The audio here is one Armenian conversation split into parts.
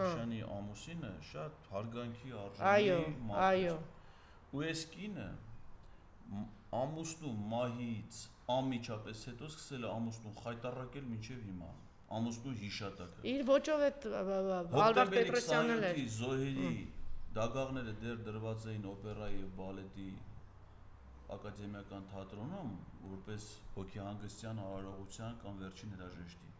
Հակոբյանի ամուսինը շատ հարգանքի արժանի մարդ է։ Ու այս կինը ամուսնու մահից անմիջապես հետո սկսել է ամուսնուն խայտառակել մինչև հիմա։ Ամուսնու հիշատակը։ Իր ոճով այդ Ալբերտ Պետրոսյանն էր։ Զոհերի դագաղները դեռ դրված էին օպերայի եւ բալետի ակադեմիական թատրոնում, որպես հոգեհանգստյան արարողության կամ վերջին հրաժեշտի։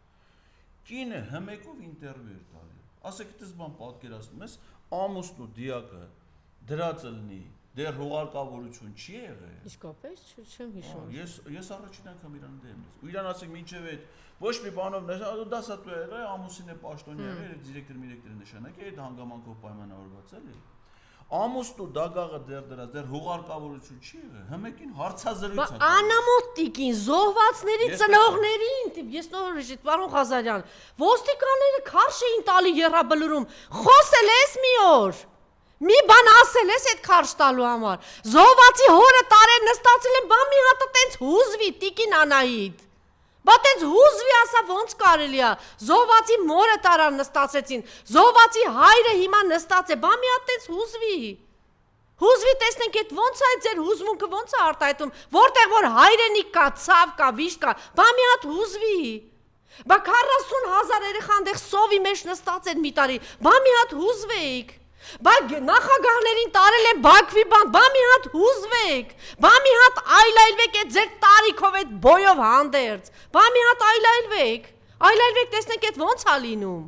Կինը հմեկով ինտերվյու էր տալի։ Ասեք, դες բան պատկերացնում ես, ամուսնու դիակը դրածը լինի, դեռ հուղարկավորություն չի եղել։ Իսկապես չեմ հիշում։ Ես առաջին անգամ իրան դեմ եմ։ Ու իրան ասեք, մինչև այդ ոչ մի բանով դասատու է եղել, ամուսին է պաշտոնյա եղել, դիրեկտոր նշանակի, այդ հանգամանքով պայմանավորված էլի։ Ամուսնու դագաղը դեռ հուղարկավորություն չի եղել, հմեկին հարցազրույց է։ Անամոթիկին, զոհվածների ծնողներին, ես նոր պարոն Ղազարյան, ոստիկանները քարշ էին տալի եռաբլուրում, խոսել ես մի օր, մի բան ասել ես այդ քարշ տալու համար, զոհվածի հորը տարել նստացել են, բա մի հատը տենց հուզվի, տիկին Անահիտ, բա տենց հուզվի ասա ոնց կարելի է, զոհվածի մորը տարան նստացեցին, զոհվածի հայրը հիմա նստած է, բա մի հատ տենց հուզվի, տեսնենք այդ ոնց է ձեր հուզմունքը ոնց է արտահայտում, որտեղ որ հայրենիք կա, ցավ կա, վիշտ կա, բա մի հատ հուզվի, բա 40,000 երեխա այնտեղ սովի մեջ նստած են մի տարի, բա մի հատ հուզվեիք, բա նախագահներին տարել են Բաքվի բան, բա մի հատ հուզվեք, բա մի հատ այլայլվեք այդ ձեր տարիքով այդ բոյով հանդերձ, բա մի հատ այլայլվեք, տեսնենք այդ ոնց է լինում։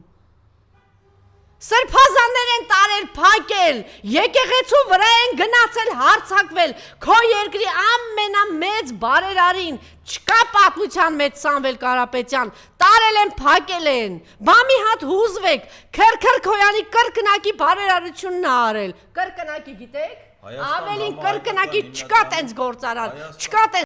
Սրբազաններ են տարել, փակել, եկեղեցու վրա են գնացել հարձակվել, քո երկրի ամենամեծ բարերարին, չկա պատմության մեջ Սամվել Կարապետյան, տարել են, փակել են, բա մի հատ հուզվեք, Քրքրքոյանի կրկնակի բարերարությունն է արել, կրկնակի գիտեք, ավելին կրկնակի չկա տենց գործարան, չկա տենց